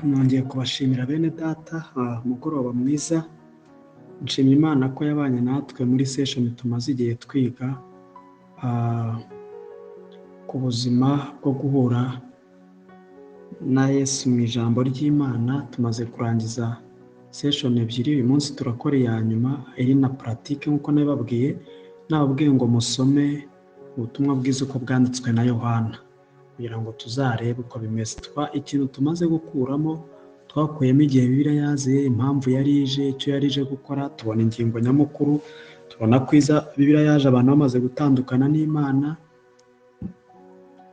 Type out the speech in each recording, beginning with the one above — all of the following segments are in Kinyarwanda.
Nongeye kubashimira bene data, umugoroba mwiza. Nshimye Imana ko yabanye natwe muri session tumaze igihe twiga ku buzima bwo guhura na Yesu mu ijambo ry'Imana. Tumaze kurangiza session ebyiri, uyu munsi turakora iya nyuma iri na pratique nk'uko nababwiye ngo musome ubutumwa bwiza uko bwanditswe na Yohana kugira ngo tuzarebe uko bimeze. Ikintu tumaze gukuramo, twakuyemo igihe Bibiliya yaziye, impamvu yari ije, icyo yari ije gukora, tubona ingingo nyamukuru, tubona ko Bibiliya yaje abantu bamaze gutandukana n'Imana,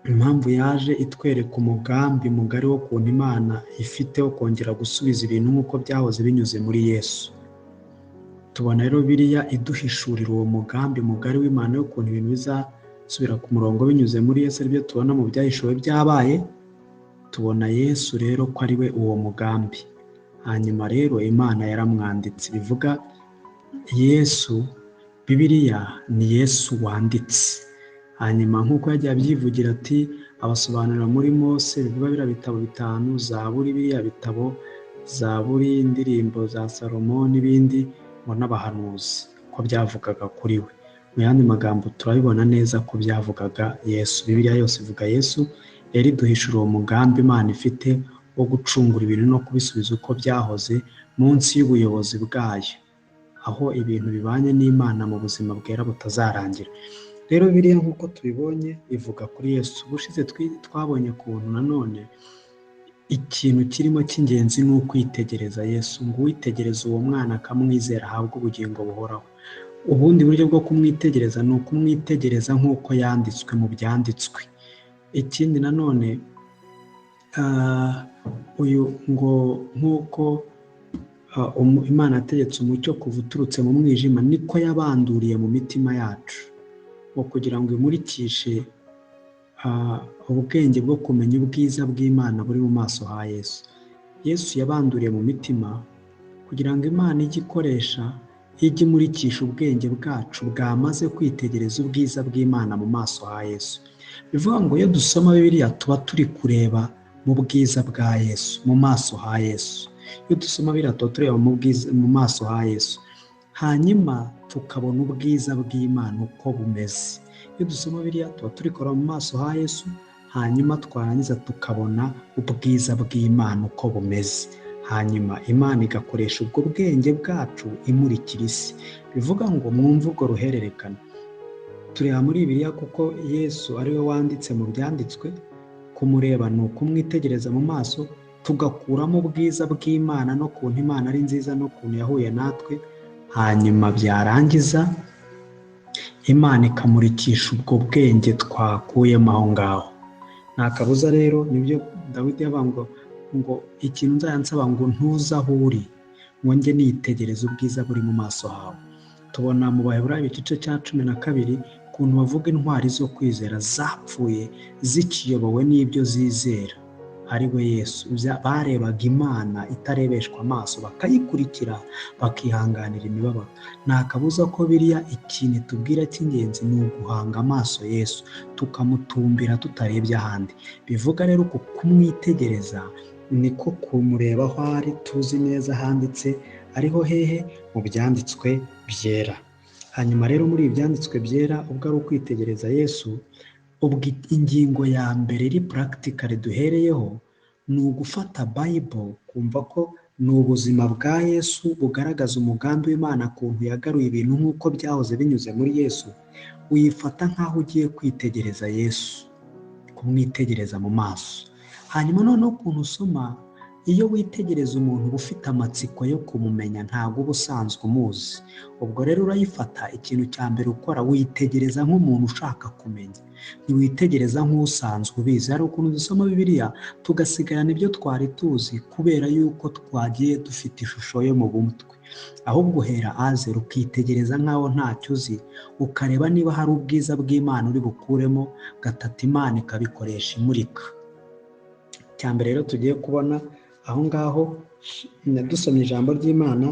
impamvu yaje itwereka umugambi mugari wo kuntu Imana ifite wo kongera gusubiza ibintu nk'uko byahoze binyuze muri Yesu. Tubona rero Bibiliya iduhishurira uwo mugambi mugari w'Imana wo kuntu ibintu bizasubira ku murongo binyuze muri Yesu, aribyo tubona mu byahishuwe byabaye. Tubona Yesu rero ko ari we uwo mugambi. Hanyuma rero Imana yaramwanditse, bivuga Yesu, Bibiliya ni Yesu wanditse. Hanyuma nk'uko yagiye abyivugira ati, abasobanurira muri Mose, bivuga biriya bitabo 5, Zaburi, biriya bitabo, Zaburi, indirimbo za Salomo n'ibindi, ngo n'abahanuzi ko byavugaga kuri we. Mu yandi magambo turabibona neza ko byavugaga Yesu. Bibiliya yose ivuga Yesu, rero iduhishura uwo mugambi Imana ifite wo gucungura ibintu no kubisubiza uko byahoze munsi y'ubuyobozi bwayo, aho ibintu bibanye n'Imana mu buzima bwera butazarangira. Rero Bibiliya nk'uko tubibonye ivuga kuri Yesu. Ubushize twabonye kuntu nanone ikintu kirimo cy'ingenzi ni ukwitegereza Yesu, ngo uwitegereza uwo mwana akamwizera ahabwe ubugingo buhoraho. Ubundi buryo bwo kumwitegereza ni ukumwitegereza nk'uko yanditswe mu byanditswe. Ikindi nanone uyu ngo nk'uko Imana yategetse umucyo kuva uturutse mu mwijima, niko yabanduriye mu mitima yacu, ngo kugira ngo imurikishe ubwenge bwo kumenya ubwiza bw'Imana buri mu maso ha Yesu. Yesu yabanduriye mu mitima kugira ngo Imana ijye ikoresha, ijye imurikisha ubwenge bwacu bwamaze kwitegereza ubwiza bw'Imana mu maso ha Yesu. Bivuga ngo iyo dusoma Bibiliya tuba turi kureba mu bwiza bwa Yesu, mu maso ha Yesu. Iyo dusoma Bibiliya tuba tureba mu maso ha Yesu, hanyuma tukabona ubwiza bw'Imana uko bumeze. Iyo dusoma Bibiliya tuba turi kureba mu maso ha Yesu, hanyuma twarangiza tukabona ubwiza bw'Imana uko bumeze. Hanyuma Imana igakoresha ubwo bwenge bwacu imurikira isi. Bivuga ngo mwumve urwo ruhererekane. Tureba muri Bibiliya kuko Yesu ari we wanditse mu byanditswe, kumureba ni ukumwitegereza mu maso, tugakuramo ubwiza bw'Imana no kuntu Imana ari nziza no kuntu yahuye natwe. Hanyuma byarangiza Imana ikamurikisha ubwo bwenge twakuyemo aho ngaho. Nta kabuza rero, nibyo Dawidi yavuga ngo ikintu nzayansaba ngo ntuze aho uri, ngo njye nitegereza ubwiza buri mu maso hawe. Tubona mu Baheburayo igice cya 12 ukuntu bavuga intwari zo kwizera zapfuye zikiyobowe n'ibyo zizera, ari we Yesu. Barebaga Imana itarebeshwa amaso, bakayikurikira, bakihanganira imibabaro. Nta kabuza ko Bibiliya ikintu itubwira cy'ingenzi ni uguhanga amaso Yesu, tukamutumbira tutarebye ahandi. Bivuga rero ko kumwitegereza niko kumureba aho ari, tuzi neza handitse ariho hehe, mu byanditswe byera. Hanyuma rero muri ibi byanditswe byera, ubwo ari ukwitegereza Yesu, ubwo ingingo ya mbere iri practical duhereyeho ni ugufata Bible, kumva ko ni ubuzima bwa Yesu bugaragaza umugambi w'Imana, kuntu yagaruye ibintu nk'uko byahoze binyuze muri Yesu. Uyifata nk'aho ugiye kwitegereza Yesu, kumwitegereza mu maso. Hanyuma noneho ukuntu usoma, iyo witegereza umuntu uba ufite amatsiko yo kumumenya, ntabwo uba usanzwe umuzi. Ubwo rero urayifata, ikintu cya mbere ukora witegereza nk'umuntu ushaka kumenya, ntiwitegereza nk'usanzwe ubizi. Hari ukuntu dusoma Bibiliya tugasigarana ibyo twari tuzi kubera yuko twagiye dufite ishusho yo mu mutwe. Ahubwo uhera azera ukitegereza nk'aho ntacyo uzi, ukareba niba hari ubwiza bw'Imana uri bukuremo. Gatatu, Imana ikabikoresha imurika. Cyambere rero tugiye kubona aho ngaho, dusomye ijambo ry'Imana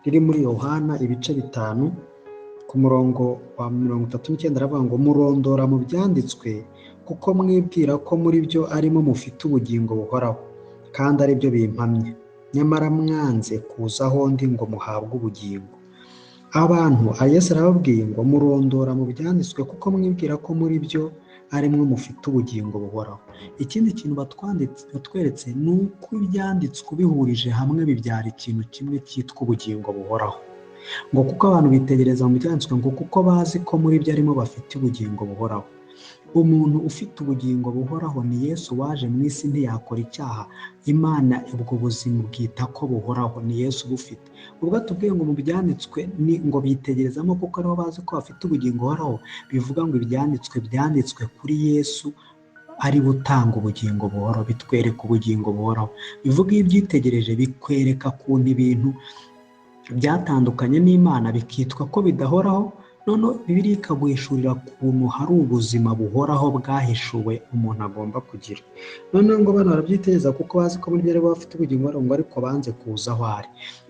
riri muri Yohana ibice 5 ku murongo wa 39, aravuga ngo murondora mu byanditswe kuko mwibwira ko muri byo arimo mufite ubugingo buhoraho, kandi ari byo bimpamye. Nyamara mwanze kuza aho ndi ngo muhabwe ubugingo. Abantu Yesu arababwiye ngo murondora mu byanditswe kuko mwibwira ko muri byo arimwo mufite ubugingo buhoraho. Ikindi kintu batweretse ni uko ibyanditswe ubihurije hamwe bibyara ikintu kimwe cyitwa ubugingo buhoraho. Ngo kuko abantu bitegereza mu byanditswe ngo kuko bazi ko muri byo arimo bafite ubugingo buhoraho. Umuntu ufite ubugingo buhoraho ni Yesu waje mu isi, ntiyakora icyaha. Imana ubwo buzima bwita ko buhoraho, ni Yesu ubufite. Ubwo tubwiye ngo mu byanditswe ngo bitegerezamo kuko ariho bazi ko bafite ubugingo buhoraho, bivuga ngo ibyanditswe byanditswe kuri Yesu ari butanga ubugingo buhoraho, bitwereka ubugingo buhoraho. Bivuga iyo ubyitegereje bikwereka kuntu ibintu byatandukanye n'Imana bikitwa ko bidahoraho, none Bibiliya ikaguhishurira ukuntu hari ubuzima buhoraho bwahishuwe umuntu agomba kugira. Noneho ngo bano barabyitegereza kuko bazi ko muri byo aribo bafite ubugingo buhoraho, ngo ariko banze kuza aho ari.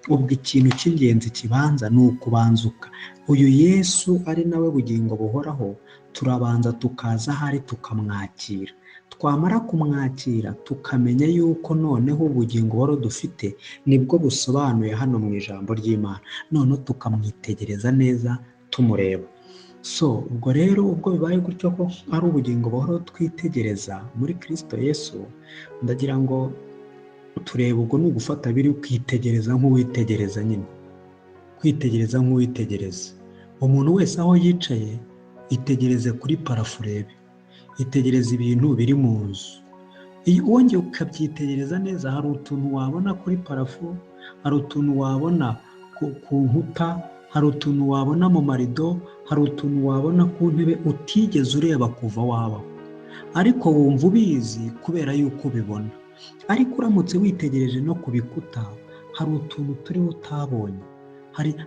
Ubwo ikintu cy'ingenzi kibanza ni ukubanzuka. Uyu Yesu ari nawe bugingo buhoraho, turabanza tukaza aho ari tukamwakira. Twamara kumwakira tukamenya yuko noneho ubugingo buhoraho dufite nibwo busobanuye hano mu ijambo ry'Imana, noneho tukamwitegereza neza tumureba. Ubwo rero ubwo bibaye gutyo ko ari ubugingo buhoraho twitegereza muri Kristo Yesu, ndagira ngo turebe, ubwo ni ugufata biri ukitegereza nk'uwitegereza nyine, kwitegereza nk'uwitegereza. Umuntu wese aho yicaye itegereze kuri parafo urebe, itegereza ibintu biri mu nzu. Iyo wongeye ukabyitegereza neza, hari utuntu wabona kuri parafo, hari utuntu wabona ku nkuta, hari utuntu wabona mu marido, hari utuntu wabona ku ntebe utigeze ureba kuva wabaho, ariko wumva ubizi kubera yuko ubibona. Ariko uramutse witegereje no ku bikuta, hari utuntu turiho utabonye,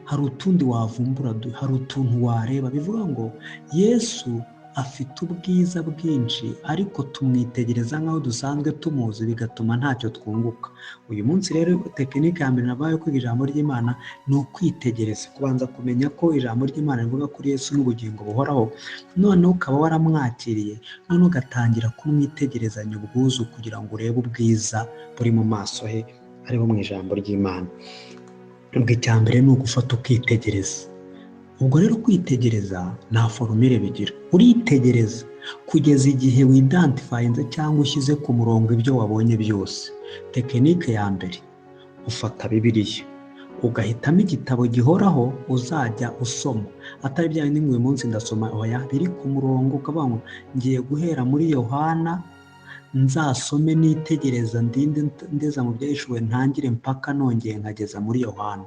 hari utundi wavumbura, hari utuntu wareba. Bivuga ngo Yesu afite ubwiza bwinshi, ariko tumwitegereza nk'aho dusanzwe tumuzi, bigatuma ntacyo twunguka. Uyu munsi rero tekinike ya mbere nabaye kwiga ijambo ry'Imana ni ukwitegereza, kubanza kumenya ko ijambo ry'Imana rivuga kuri Yesu n'ubugingo buhoraho, noneho ukaba waramwakiriye, noneho ugatangira kumwitegerezanya ubwuzu kugira ngo urebe ubwiza buri mu maso he ariho mu ijambo ry'Imana. Ubwo icya mbere ni ugufata ukitegereza. Ubwo rero kwitegereza nta formule bigira, uritegereza kugeza igihe widantifayinze cyangwa ushyize ku murongo ibyo wabonye byose. Tekinike ya mbere, ufata Bibiliya ugahitamo igitabo gihoraho uzajya usoma, atari bya bindi ngo uyu munsi ndasoma, oya, biri ku murongo. Ukavuga ngo ngiye guhera muri Yohana, nzasome nitegereza ndeza mu byahishuwe, ntangire mpaka nongeye nkageza muri Yohana.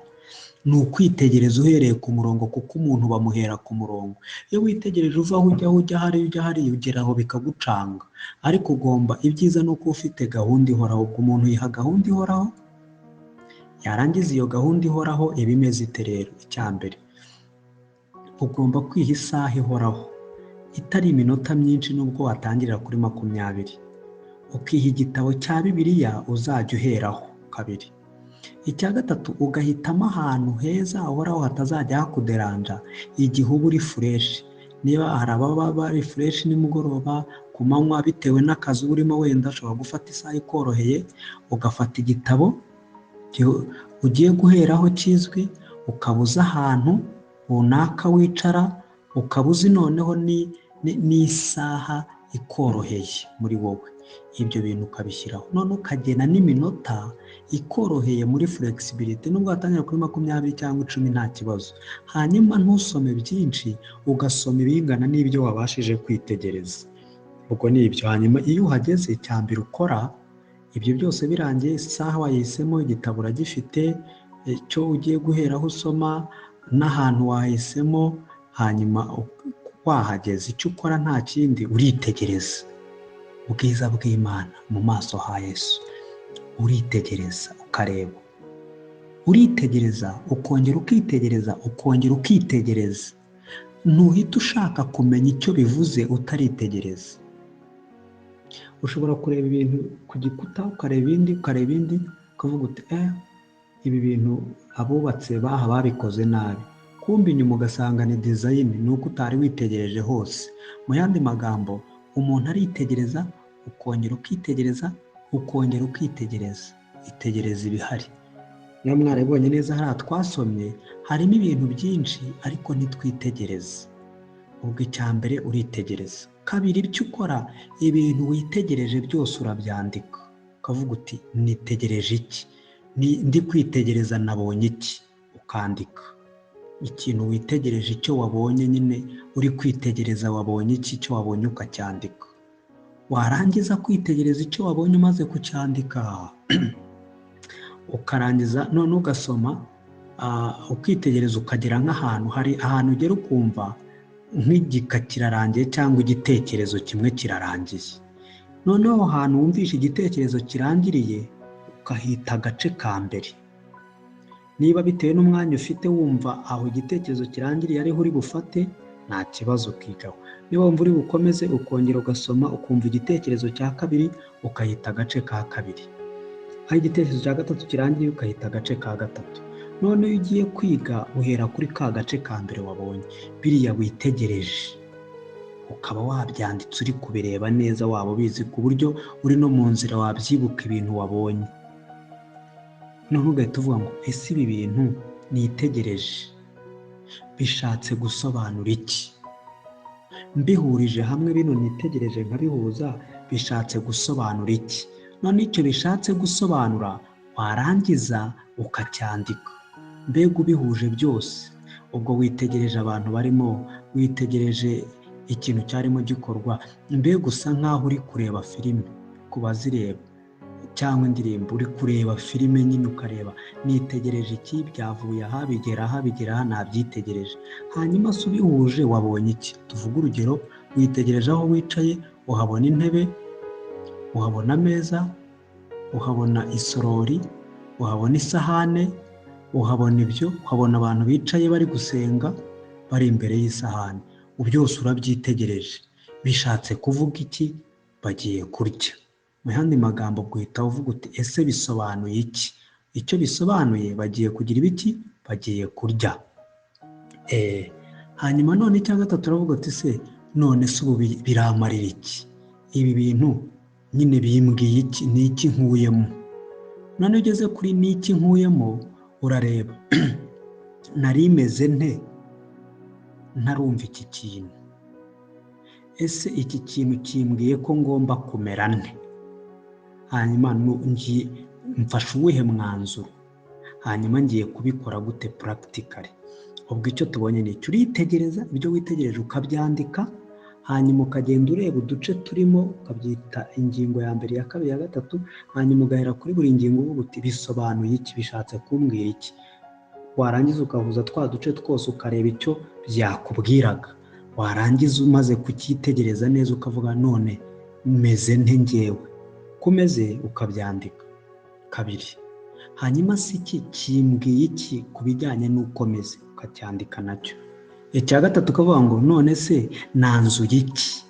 Ni ukwitegereza uhereye ku murongo, kuko umuntu bamuhera ku murongo. Iyo witegereje uva aho ujya hariya ugera aho bikagucanga, ariko ugomba, ibyiza ni uko ufite gahunda ihoraho. Ubwo umuntu yiha gahunda ihoraho, yarangiza iyo gahunda ihoraho iba imeze ite rero? Icya mbere, ugomba kwiha isaha ihoraho itari iminota myinshi, nubwo watangirira kuri 20, ukiha igitabo cya Bibiliya uzajya uheraho. Kabiri, icya gatatu, ugahitamo ahantu heza ahoraho hatazajya hakuderanja igihe uba uri fureshi. Niba hari ababa bari fureshi nimugoroba, ku manywa, bitewe n'akazi urimo, wenda ushobora gufata isaha ikoroheye, ugafata igitabo ugiye guheraho kizwi, ukabuza ahantu runaka wicara, ukabuzi noneho n'isaha ikoroheye muri wowe. Ibyo bintu ukabishyiraho, none ukagena n'iminota ikoroheye muri flexibility. Nubwo watangira kuri 20 cyangwa 10 nta kibazo. Hanyuma ntusome byinshi, ugasoma ibingana n'ibyo wabashije kwitegereza. Ubwo ni ibyo. Hanyuma iyo uhageze, icya mbere ukora, ibyo byose birangiye, isaha wayihisemo, igitabo uragifite, icyo ugiye guheraho usoma, n'ahantu wahisemo, hanyuma wahageze, icyo ukora nta kindi, uritegereza ubwiza bw'Imana mu maso ha Yesu. Uritegereza ukareba, uritegereza ukongera ukitegereza, ukongera ukitegereza. Ntuhita ushaka kumenya icyo bivuze utaritegereza. Ushobora kureba ibintu ku gikuta, ukareba ibindi, ukavuga uti ibi bintu abubatse babikoze nabi, kumbe inyuma ugasanga ni design, ni uko utari witegereje hose. Mu yandi magambo, umuntu aritegereza, ukongera ukitegereza, ukongera ukitegereza, itegereza ibihari. Niba mwarabibonye neza hariya twasomye harimo ibintu byinshi ariko ntitwitegereze. ubwo icya mbere uritegereza. Kabiri, icyo ukora, ibintu witegereje byose urabyandika, ukavuga uti nitegereje iki, ndi kwitegereza nabonye iki, ukandika ikintu witegereje, icyo wabonye nyine uri kwitegereza wabonye iki, icyo wabonye ukacyandika. Warangiza kwitegereza icyo wabonye umaze kucyandika ukarangiza none ugasoma, ukitegereza ukagera nk'ahantu, hari ahantu ugera ukumva nk'igika kirarangiye cyangwa igitekerezo kimwe kirarangiye. Noneho aho hantu wumvishe igitekerezo kirangiriye ukahita agace ka mbere. Niba bitewe n'umwanya ufite wumva aho igitekerezo kirangiriye ariho uri bufate, nta kibazo ukigaho. Niba wumva uri bukomeze ukongera ugasoma ukumva igitekerezo cya kabiri ukahita agace ka kabiri. Aho igitekerezo cya gatatu kirangiriye ukahita agace ka gatatu. None iyo ugiye kwiga uhera kuri ka gace ka mbere wabonye, biriya witegereje ukaba wabyanditse uri kubireba neza, waba ubizi ku buryo uri no mu nzira wabyibuka ibintu wabonye. None ugahita uvuga ngo ese ibi bintu nitegereje bishatse gusobanura iki? Mbihurije hamwe bino nitegereje nkabihuza bishatse gusobanura iki? None icyo bishatse gusobanura warangiza ukacyandika. Mbega ubihuje byose, ubwo witegereje abantu barimo, witegereje ikintu cyarimo gikorwa, mbega usa nk'aho uri kureba filime ku bazireba cyangwa indirimbo, uri kureba filime nyine ukareba nitegereje iki, byavuye aha bigera aha bigera aha, nabyitegereje. Hanyuma se ubihuje wabonye iki? Tuvuge urugero, witegereje aho wicaye uhabona intebe, uhabona ameza, uhabona isorori, uhabona isahane, uhabona ibyo, uhabona abantu bicaye bari gusenga bari imbere y'isahane. Byose urabyitegereje, bishatse kuvuga iki? Bagiye kurya. Mu yandi magambo guhita uvuga uti ese bisobanuye iki? Icyo bisobanuye bagiye kugira ibiki? Bagiye kurya. Hanyuma none icya gatatu uravuga uti se none se ubu biramarira iki? Ibi bintu nyine bimbwiye iki? Ni iki nkuyemo? None ugeze kuri ni iki nkuyemo urareba nari meze nte ntarumva iki kintu? Ese iki kintu kimbwiye ko ngomba kumera nte? Hanyuma mfashe uwuhe mwanzuro? Hanyuma ngiye kubikora gute practically? Ubwo icyo tubonye ni icyo uritegereza, ibyo witegereje ukabyandika, hanyuma ukagenda ureba uduce turimo ukabyita ingingo ya mbere, ya kabiri, ya gatatu, hanyuma ugahera kuri buri ngingo uvuga uti bisobanuye iki, bishatse kumbwira iki? Warangiza ukahuza twa duce twose ukareba icyo byakubwiraga. Warangiza umaze kucyitegereza neza ukavuga none meze nte njyewe? Kumeze ukabyandika kabiri. Hanyuma se iki kimbwiye iki ku bijyanye n'uko meze, ukacyandika nacyo. Icya gatatu ukavuga ngo none se nanzuye iki?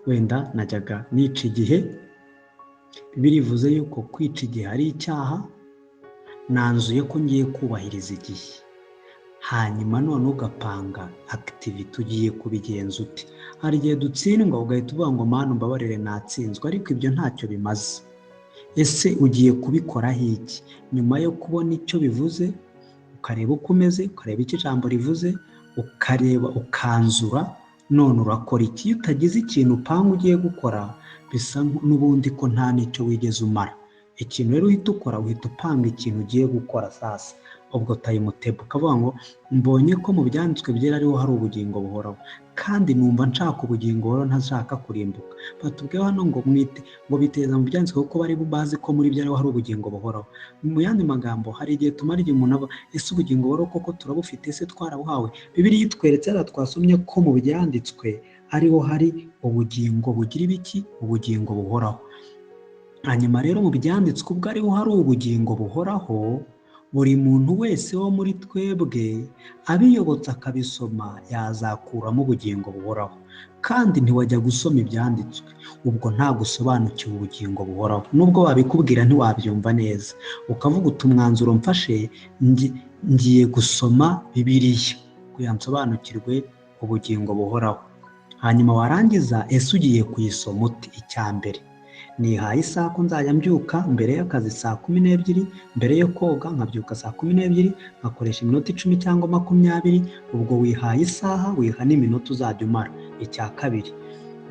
Wenda najyaga nica igihe, Bibiliya ivuze yuko kwica igihe ari icyaha, nanzuye ko ngiye kubahiriza igihe. Hanyuma none ugapanga activity ugiye kubigenza uti. Hari igihe dutsindwa ugahita uvuga ngo Mana umbabarire natsinzwe, ariko ibyo ntacyo bimaze. Ese ugiye kubikoraho iki? Nyuma yo kubona icyo bivuze, ukareba uko umeze, ukareba icyo ijambo rivuze, ukareba ukanzura, none urakora iki? Iyo utagize ikintu upanga ugiye gukora, bisa n'ubundi ko nta n'icyo wigeze umara. Ikintu rero uhita ukora, uhita upanga ikintu ugiye gukora sasa. Ubwo tayimutebo ukavuga ngo mbonye ko mu byanditswe byera ariho hari ubugingo buhoraho, kandi numva nshaka ubugingo buhoraho ntashaka kurimbuka. Batubwiye hano ngo biteza mu byanditswe kuko bari bazi ko muri byo ariho hari ubugingo buhoraho. Mu yandi magambo, hari igihe tumara igihe umuntu aba ese ubugingo buhoraho koko turabufite, ese twarabuhawe? Bibiliya itweretse hano twasomye ko mu byanditswe ariho hari ubugingo bugira ibiki? Ubugingo buhoraho. Hanyuma rero mu byanditswe ubwo ariho hari ubugingo buhoraho, buri muntu wese wo muri twebwe abiyobotse akabisoma yazakuramo ubugingo buhoraho. Kandi ntiwajya gusoma ibyanditswe ubwo nta gusobanukiwe ubugingo buhoraho, nubwo babikubwira ntiwabyumva neza. Ukavuga uti umwanzuro mfashe, ngiye gusoma Bibiliya kugira nsobanukirwe ubugingo buhoraho. Hanyuma warangiza ese ugiye kuyisoma uti? Icya mbere nihaye isaha ko nzajya mbyuka mbere y'akazi saa 12, mbere yo koga nkabyuka saa 12, nkakoresha iminota 10 cyangwa 20. ubwo wihaye isaha, wiha n'iminota uzajya umara. Icya kabiri,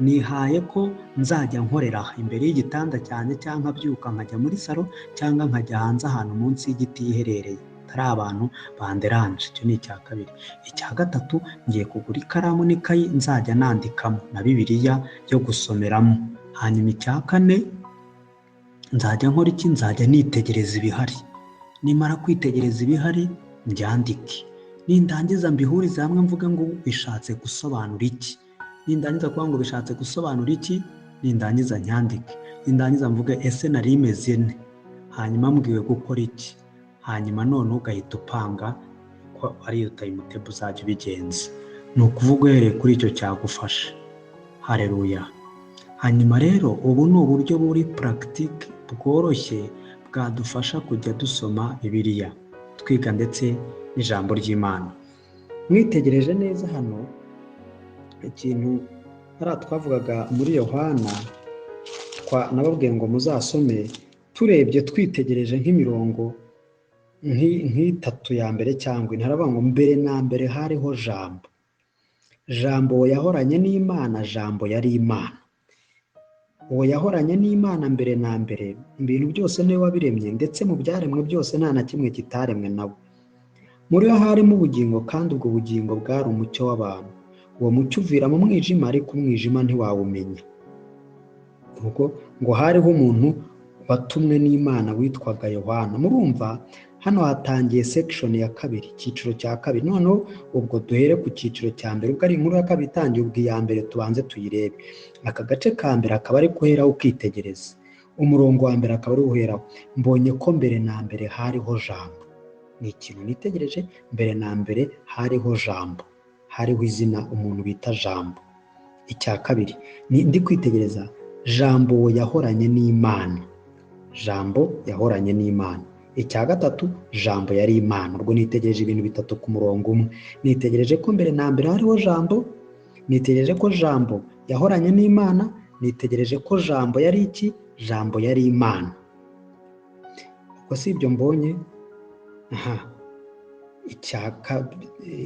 nihaye ko nzajya nkorera imbere y'igitanda cyanjye, cyangwa mbyuka nkajya muri salo, cyangwa nkajya hanze ahantu munsi y'igiti yiherereye atari abantu banderanje. Icyo ni icya kabiri. Icya gatatu, ngiye kugura ikaramu n'ikayi nzajya nandikamo na Bibiliya yo gusomeramo. Hanyuma icya kane, nzajya nkora iki? Nzajya nitegereza ibihari. Nimara kwitegereza ibihari mbyandike, nindangiza mbihurize hamwe mvuge ngo bishatse gusobanura iki. Nindangiza kuvuga ngo bishatse gusobanura iki, nindangiza nyandike. Nindangiza mvuge ese nari imeze nte, hanyuma mbwiwe gukora iki, hanyuma none ugahita upanga ko ariyo timetable uzajya ubigenza. Ni ukuvuga uhereye kuri icyo cyagufasha. Haleluya. Hanyuma rero ubu ni uburyo buri practique bworoshye bwadufasha kujya dusoma Bibiliya, twiga ndetse n'ijambo ry'Imana. Mwitegereje neza hano ikintu twavugaga muri Yohana, nababwiye ngo muzasome, turebye twitegereje nk'imirongo nk'itatu ya mbere cyangwa ine, haravuga ngo mbere na mbere hariho Jambo, Jambo yahoranye n'Imana, Jambo yari Imana. Uwo yahoranye n'Imana mbere na mbere, ibintu byose niwe wabiremye, ndetse mu byaremwe byose nta na kimwe kitaremwe nawe. Muri we harimo ubugingo, kandi ubwo bugingo bwari umucyo w'abantu. Uwo mucyo uvira mu mwijima, ariko umwijima ntiwawumenya. Ubwo ngo hariho umuntu watumwe n'Imana witwaga Yohana. Murumva hano hatangiye section ya kabiri, icyiciro cya kabiri. Noneho ubwo duhere ku cyiciro cya mbere, ubwo ari inkuru ya kabiri itangiye, ubwo iya mbere tubanze tuyirebe. Aka gace ka mbere akaba ari guheraho ukitegereza. Umurongo wa mbere akaba ari guheraho, mbonye ko mbere na mbere hariho Jambo. Ni ikintu nitegereje, mbere na mbere hariho Jambo, hariho izina umuntu bita Jambo. Icya kabiri, ndi kwitegereza, Jambo yahoranye n'Imana, Jambo yahoranye n'Imana. Icya gatatu, Jambo yari Imana. Ubwo nitegereje ibintu bitatu ku murongo umwe. Nitegereje ko mbere na mbere hariho Jambo, nitegereje ko Jambo yahoranye n'Imana, nitegereje ko Jambo yari iki? Jambo yari Imana. Ubwo si ibyo mbonye?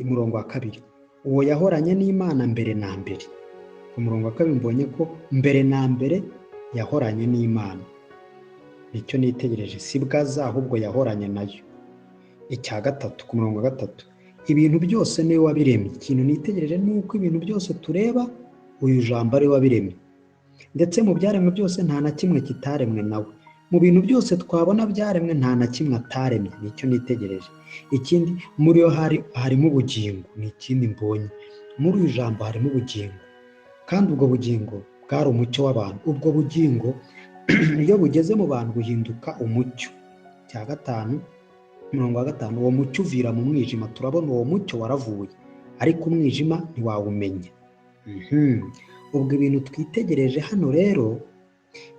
Umurongo wa kabiri, uwo yahoranye n'Imana mbere na mbere. Ku murongo wa kabiri mbonye ko mbere na mbere yahoranye n'Imana. Nicyo nitegereje, si bwaza ahubwo yahoranye nayo. Icya gatatu, ku murongo wa gatatu, ibintu byose niwe wabiremye. Ikintu nitegereje ni uko ibintu byose tureba uyu Jambo ari we wabiremye, ndetse mu byaremwe byose nta na kimwe kitaremwe nawe. Mu bintu byose twabona byaremwe nta na kimwe ataremye. Nicyo nitegereje. Ikindi, muri yo harimo ubugingo. Ni ikindi mbonye, muri uyu Jambo harimo ubugingo, kandi ubwo bugingo bwari umucyo w'abantu. Ubwo bugingo iyo bugeze mu bantu buhinduka umucyo. Cya gatanu, umurongo wa gatanu, uwo mucyo uvira mu mwijima. Turabona uwo mucyo waravuye, ariko umwijima ntiwawumenya. Ubwo ibintu twitegereje hano rero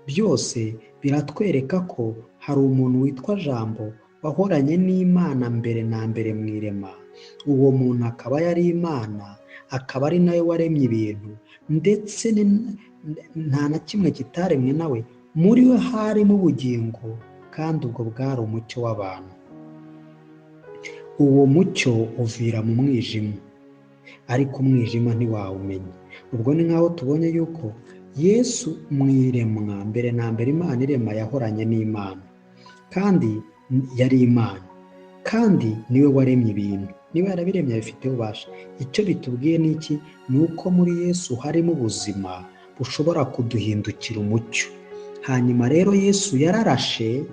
byose biratwereka ko hari umuntu witwa Jambo wahoranye n'Imana mbere na mbere mu irema. Uwo muntu akaba yari Imana, akaba ari nawe waremye ibintu, ndetse nta na kimwe kitaremwe nawe. Muri we harimo ubugingo, kandi ubwo bwari umucyo w'abantu. Uwo mucyo uvira mu mwijima, ariko umwijima ntiwawumenya. Ubwo ni nk'aho tubonye yuko Yesu mu iremwa, mbere na mbere Imana irema, yahoranye n'Imana, kandi yari Imana, kandi niwe waremye ibintu. Niba yarabiremye abifite ububasha. Icyo bitubwiye ni iki? Ni uko muri Yesu harimo ubuzima bushobora kuduhindukira umucyo. Hanyuma rero Yesu yararashe,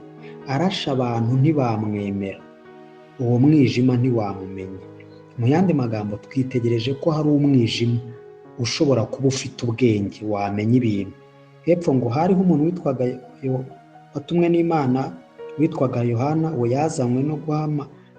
arasha abantu ntibamwemera, uwo mwijima ntiwamumenya. Mu yandi magambo, twitegereje ko hari umwijima ushobora kuba ufite ubwenge, wamenya ibintu. Hepfo ngo hariho umuntu witwaga watumwe n'Imana witwaga Yohana. Uwo yazanywe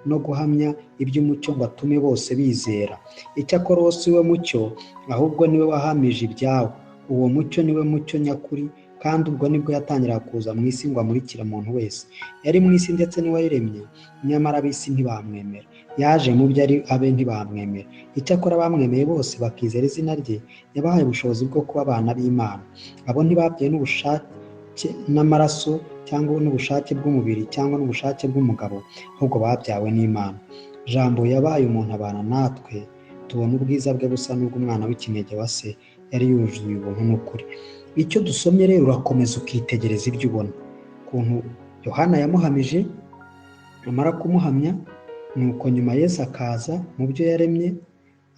no guhamya iby'umucyo ngo atume bose bizera. Icyakora uwo si we mucyo, ahubwo niwe wahamije ibyawo. Uwo mucyo niwe mucyo nyakuri, kandi ubwo nibwo yatangira kuza mu isi ngo amurikire umuntu wese. Yari mu isi ndetse niwe wayiremye, nyamara ab'isi ntibamwemera. Yaje mu byo ari abe ntibamwemera. Icyakora bamwemeye bose bakizera izina rye, yabahaye ubushobozi bwo kuba abana b'Imana. Abo ntibabyawe n'ubushake n'amaraso cyangwa n'ubushake bw'umubiri cyangwa n'ubushake bw'umugabo, ahubwo babyawe n'Imana. Jambo yabaye umuntu abana natwe, tubona ubwiza bwe busa n'ubw'umwana w'ikinege wa se, yari yuzuye ubuntu n'ukuri. Icyo dusomye rero urakomeza ukitegereza ibyo ubona, ukuntu Yohana yamuhamije, amara kumuhamya nuko nyuma Yesu akaza mu byo yaremye,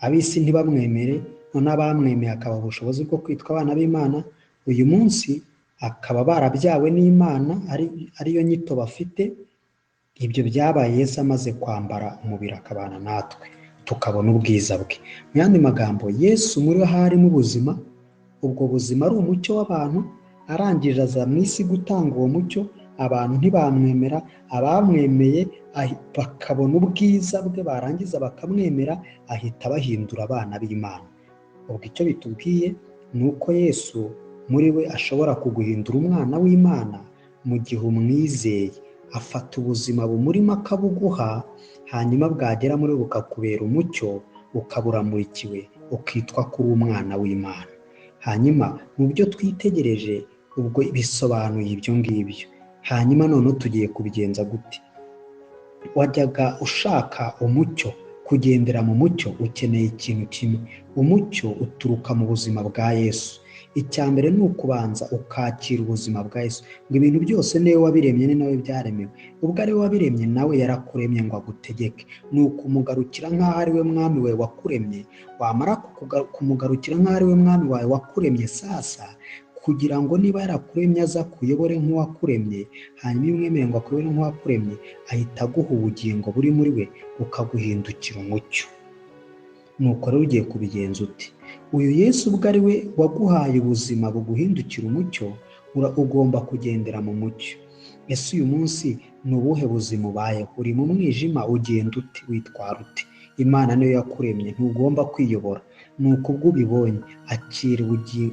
ab'isi ntibamwemere, none abamwemeye akabaha ubushobozi bwo kwitwa abana b'Imana. Uyu munsi akaba barabyawe n'Imana, ariyo nyito bafite. Ibyo byabaye Yesu amaze kwambara umubiri akabana natwe, tukabona ubwiza bwe. Mu yandi magambo, Yesu muri we harimo ubuzima, ubwo buzima ari umucyo w'abantu, arangije aza mu isi gutanga uwo mucyo. Abantu ntibamwemera, abamwemeye bakabona ubwiza bwe, barangiza bakamwemera, ahita bahindura abana b'Imana. Ubwo icyo bitubwiye ni uko Yesu muri we ashobora kuguhindura umwana w'Imana mu gihe umwizeye. Afata ubuzima bumurimo akabuguha, hanyuma bwagera muri bukakubera umucyo, ukaba uramurikiwe, ukitwa kuri umwana w'Imana. Hanyuma mu byo twitegereje ubwo bisobanuye ibyo ngibyo. Hanyuma none tugiye kubigenza gute? Wajyaga ushaka umucyo, kugendera mu mucyo, ukeneye ikintu kimwe. Umucyo uturuka mu buzima bwa Yesu. Icya mbere ni ukubanza ukakira ubuzima bwa Yesu, ngo ibintu byose niwe wabiremye, ni nawe byaremewe. Ubwo ari we wabiremye, nawe yarakuremye ngo agutegeke. Ni ukumugarukira nk'aho ari we mwami wawe wakuremye. Wamara kumugarukira nk'aho ari we mwami wawe wakuremye, sasa kugira ngo niba yarakuremye aza kuyobore nk'uwakuremye, hanyuma iyo umwemeye ngo akuyobore nk'uwakuremye, ahita aguha ubugingo buri muri we, bukaguhindukira umucyo. Nuko rero ugiye kubigenza uti? Uyu Yesu ubwo ari we waguhaye ubuzima buguhindukira umucyo, ugomba kugendera mu mucyo. Ese uyu munsi ni ubuhe buzima ubayeho? Uri mu mwijima, ugenda uti? Witwara uti? Imana niyo yakuremye, ntugomba kwiyobora. Nuko ubwo ubibonye, akira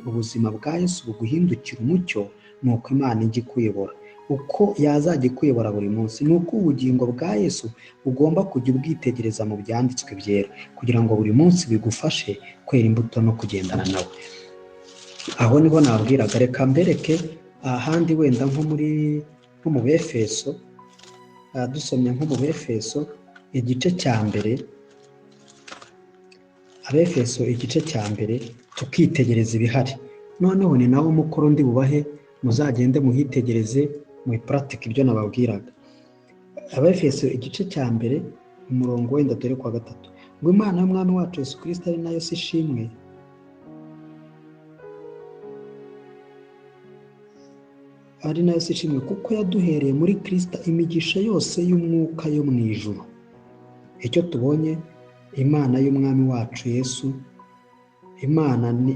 ubuzima bwa Yesu buguhindukira umucyo, nuko Imana ijya ikuyobora. Uko yazajya ikuyobora buri munsi, nuko ubugingo bwa Yesu ugomba kujya ubwitegereza mu byanditswe byera, kugira ngo buri munsi bigufashe kwera imbuto no kugendana nawe. Aho niho nabwiraga, reka mbereke ahandi wenda nko mu Befeso, dusomye nko mu Befeso igice cya mbere, Abefeso igice cya mbere, tukitegereza ibihari. Noneho ni nawo mukoro ndi bubahe, muzagende muhitegereze, muhipuratike ibyo nababwiraga. Abefeso igice cya mbere, umurongo wenda dore kwa 3, ngo Imana y'Umwami wacu Yesu Kristo ari nayo si ishimwe, kuko yaduhereye muri Kristo imigisha yose y'umwuka yo mu ijuru. Icyo tubonye, Imana y'Umwami wacu Yesu, Imana ni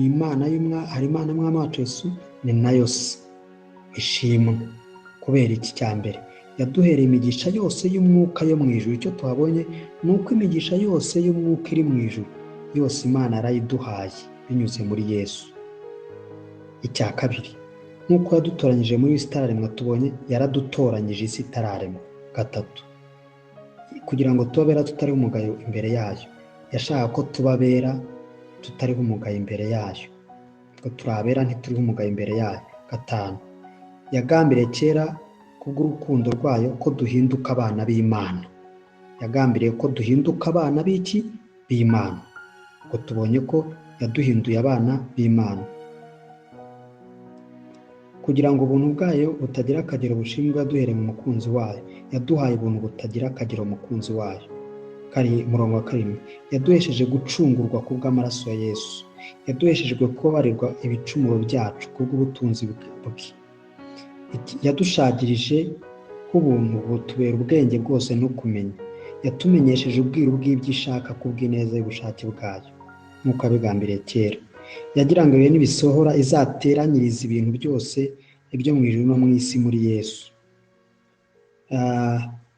Imana hari Imana y'Umwami wacu Yesu, ni nayo si ishimwe. Kubera iki? Cya mbere, yaduhereye imigisha yose y'umwuka yo mu ijuru. Icyo tuhabonye ni uko imigisha yose y'umwuka iri mu ijuru yose Imana yarayiduhaye binyuze muri Yesu. Icya kabiri, nk'uko yadutoranyije muri isi itararemwa, tubonye yaradutoranyije isi itararemwa. Gatatu, kugira ngo tubabera tutariho umugayo imbere yayo. Yashaka ko tubabera tutariho umugayo imbere yayo, ko turabera ntituriho umugayo imbere yayo. Gatanu, yagambiriye kera kubw'urukundo rwayo ko duhinduka abana b'Imana. Yagambiriye ko duhinduka abana b'iki? B'Imana. Ngo tubonye ko yaduhinduye abana b'Imana, kugira ngo ubuntu bwayo butagira akagero bushimwe yaduhereye mu mukunzi wayo. Yaduhaye ubuntu butagira akagero umukunzi wayo. Murongo wa 7, yaduhesheje gucungurwa kubw'amaraso ya Yesu. Yaduheshejwe kubabarirwa ibicumuro byacu kubw'ubutunzi bwe. Yadushagirije k'ubuntu butubera ubwenge bwose no kumenya. Yatumenyesheje ubwiru bw'ibyo ishaka kubw'ineza y'ubushake bwayo, nk'uko abigambiriye kera. Yagira ngo ibihe nibisohora izateranyiriza ibintu byose ibyo mu ijuru no mu isi muri Yesu.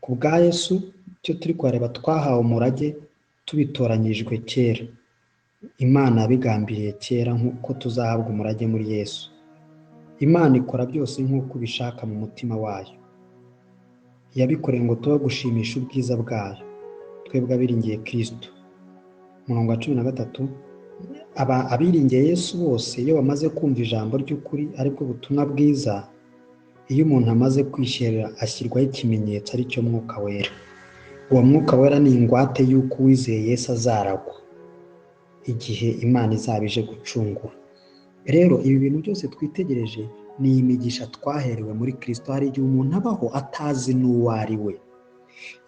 Ku bwa Yesu icyo turi kuhareba, twahawe umurage tubitoranyijwe kera. Imana yabigambiriye kera nk'uko tuzahabwa umurage muri Yesu. Imana ikora byose nk'uko ubishaka mu mutima wayo. Yabikoreye ngo tuba gushimisha ubwiza bwayo, twebwe abiringiye Kristo. Umurongo wa 13, abiringiye Yesu bose iyo bamaze kumva ijambo ry'ukuri aribwo butumwa bwiza, iyo umuntu amaze kwishyira ashyirwaho ikimenyetso ari cyo Mwuka Wera. Uwo Mwuka Wera ni ingwate y'uko uwizeye Yesu azaragwa igihe Imana izaba ije gucungura. Rero ibi bintu byose twitegereje ni imigisha twaherewe muri Kristo. Hari igihe umuntu abaho atazi n'uwo ari we.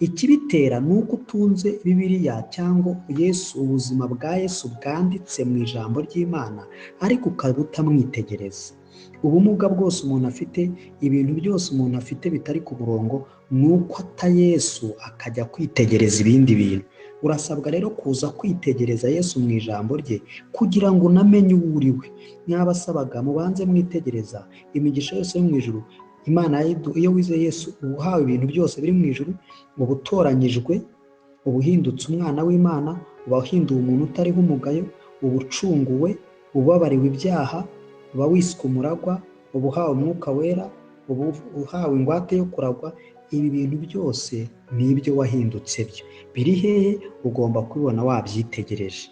Ikibitera ni uko utunze Bibiliya cyangwa Yesu, ubuzima bwa Yesu bwanditse mu ijambo ry'Imana, ariko ukaba utamwitegereza. Ubumuga bwose umuntu afite, ibintu byose umuntu afite bitari ku murongo, ni uko ata Yesu akajya kwitegereza ibindi bintu. Urasabwa rero kuza kwitegereza Yesu mu ijambo rye kugira ngo unamenye uwo uri we. Mwabasabaga mubanze mwitegereza imigisha yose yo mu ijuru. Imana iyo wizeye Yesu uba uhawe ibintu byose biri mu ijuru, uba utoranyijwe, uba uhindutse umwana w'Imana, uba uhinduwe umuntu utariho umugayo, uba ucunguwe, ubabariwe ibyaha, uba wiswe umuragwa, uba uhawe Umwuka Wera, uba uhawe ingwate yo kuragwa. Ibi bintu byose ni ibyo wahindutse byo. Biri hehe? Ugomba kubibona wabyitegereje.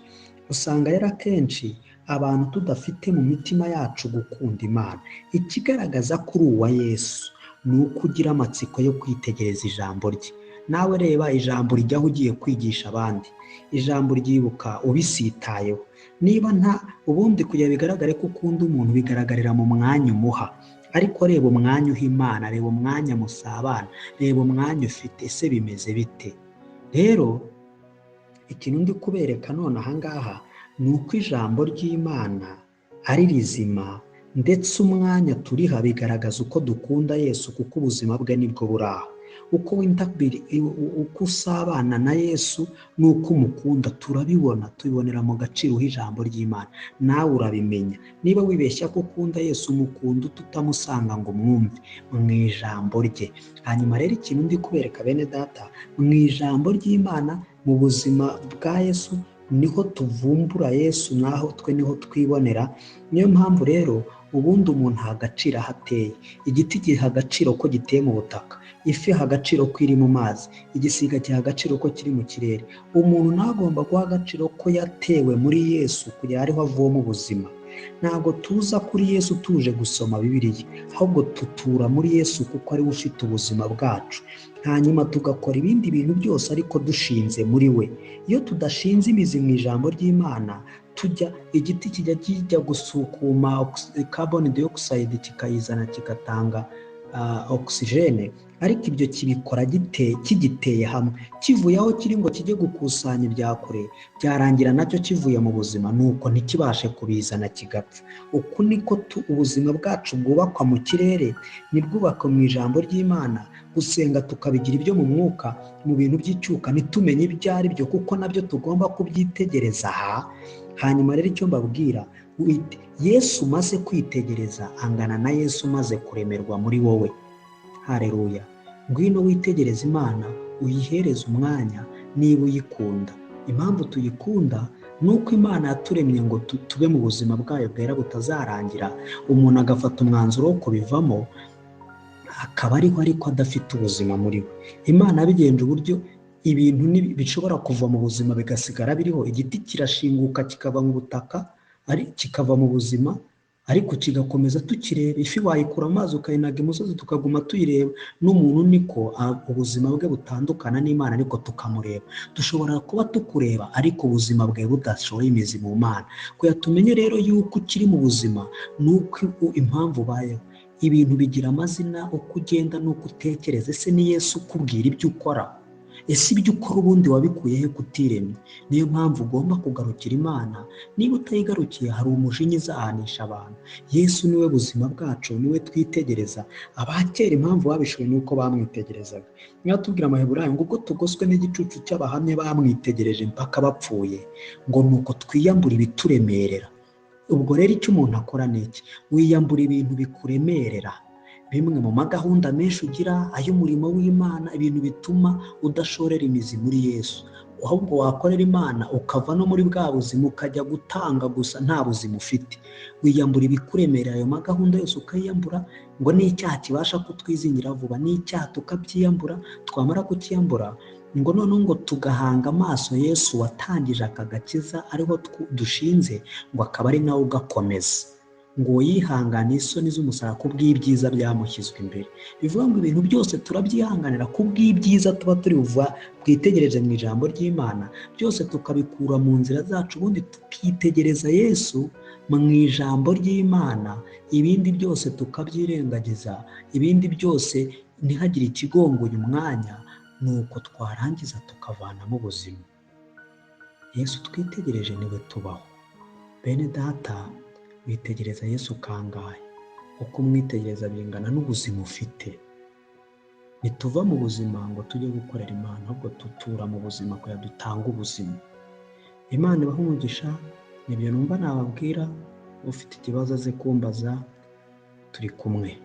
Usanga rero akenshi abantu tudafite mu mitima yacu gukunda Imana. Ikigaragaza kuri uwa Yesu ni uko ugira amatsiko yo kwitegereza ijambo rye. Nawe reba ijambo rijyaho ugiye kwigisha abandi, ijambo ryibuka ubisitayeho. Niba nta ubundi kugira bigaragare ko ukunda umuntu bigaragarira mu mwanya umuha, ariko reba umwanya uha Imana, reba umwanya musabana, reba umwanya ufite. Ese bimeze bite? Rero ikintu ndi kubereka none ahangaha ni uko ijambo ry'Imana ari rizima, ndetse umwanya turiha bigaragaza uko dukunda Yesu, kuko ubuzima bwe nibwo buraho. Uko usabana na Yesu n'uko umukunda turabibona, tubibonera mu gaciro h'ijambo ry'Imana. Nawe urabimenya. Niba wibeshya ko ukunda Yesu, umukunda tutamusanga ngo mwumve mu ijambo rye. Hanyuma rero ikintu ndi kubereka bene data, mu ijambo ry'Imana, mu buzima bwa Yesu niho tuvumbura Yesu, naho twe niho twibonera. Niyo mpamvu rero ubundi umuntu aha agaciro aho ateye. Igiti giha agaciro ko giteye mu butaka, ifi iha agaciro ko iri mu mazi, igisiga giha agaciro ko kiri mu kirere. Umuntu nawe agomba guha agaciro ko yatewe muri Yesu kugira ariho avoma ubuzima. Ntabwo tuza kuri Yesu tuje gusoma Bibiliya, ahubwo tutura muri Yesu kuko ariwe ufite ubuzima bwacu. Hanyuma tugakora ibindi bintu byose ariko dushinze muri we. Iyo tudashinze imizi mu ijambo ry'Imana, igiti kijya gusukuma carbon dioxide kikayizana kigatanga oxygene, ariko ibyo kibikora kigiteye hamwe. Kivuye aho kiri ngo kijye gukusanya ibya kure, byarangira nacyo kivuye mu buzima, nuko ntikibashe kubizana kigapfa. Uku niko ubuzima bwacu bwubakwa mu kirere, nibwubakwa mu ijambo ry'Imana. Gusenga tukabigira ibyo mu mwuka, mu bintu by'icyuka ntitumenye ibyo ari byo, kuko nabyo tugomba kubyitegereza aha. Hanyuma rero icyo mbabwira, Yesu umaze kwitegereza angana na Yesu umaze kuremerwa muri wowe. Haleluya. Ngwino witegereza Imana, uyihereze umwanya niba uyikunda. Impamvu tuyikunda ni uko Imana yaturemye ngo tube mu buzima bwayo bwera butazarangira. Umuntu agafata umwanzuro wo kubivamo, akaba ariho ariko adafite ubuzima muri we. Imana yabigenje uburyo ibintu bishobora kuva mu buzima bigasigara biriho. Igiti kirashinguka kikava mu butaka, kikava mu buzima, ariko kigakomeza tukireba. Ifi wayikura amazi ukayinaga imusozi tukaguma tuyireba. N'umuntu niko ubuzima bwe butandukana n'Imana, ariko tukamureba. Dushobora kuba tukureba ariko ubuzima bwe budashoye imizi mu Mana. Kuya tumenye rero yuko ukiri mu buzima nuko impamvu ubayeho. Ibintu bigira amazina, uko ugenda n'uko utekereza. Ese ni Yesu ukubwira ibyo ukora? Ese ibyo ukora ubundi wabikuye he kutiremye? Niyo mpamvu ugomba kugarukira Imana. Niba utayigarukiye hari umujinya izahanisha abantu. Yesu niwe buzima bwacu, niwe twitegereza. Abakera impamvu babishoboye nuko bamwitegerezaga. Niyo tubwira Amaheburayo ngo ubwo tugoswe n'igicucu cy'abahamya bamwitegereje mpaka bapfuye, ngo nuko twiyambura ibituremerera. Ubwo rero icyo umuntu akora ni iki? Wiyambura ibintu bikuremerera, bimwe mu magahunda menshi ugira, ay'umurimo w'Imana, ibintu bituma udashorera imizi muri Yesu. Ahubwo wakorera Imana ukava no muri bwa buzima ukajya gutanga gusa nta buzima ufite. Wiyambura ibikuremerera, ayo magahunda yose ukayiyambura. Ngo n'icyaha kibasha kutwizingira vuba, n'icyaha tukabyiyambura. Twamara kukiyambura ngo noneho ngo tugahanga amaso Yesu watangije aka gakiza ariho dushinze, ngo akaba ari nawe ugakomeza, ngo yihangane isoni z'umusaraba ku bw'ibyiza byamushyizwe imbere. Bivuga ngo ibintu byose turabyihanganira ku bw'ibyiza tuba turi bwitegereze mu ijambo ry'Imana, byose tukabikura mu nzira zacu, ubundi tukitegereza Yesu mu ijambo ry'Imana, ibindi byose tukabyirengagiza, ibindi byose ntihagire ikigongoye umwanya, nuko twarangiza tukavanamo ubuzima. Yesu twitegereje niwe tubaho. Bene data, witegereza Yesu kangahe? Uko umwitegereza bingana n'ubuzima ufite. Nituva mu buzima ngo tujye gukorera Imana, ahubwo tutura mu buzima kugira dutange ubuzima. Imana ibahe umugisha. Nibyo numva nababwira. Ufite ikibazo aze kumbaza, turi kumwe.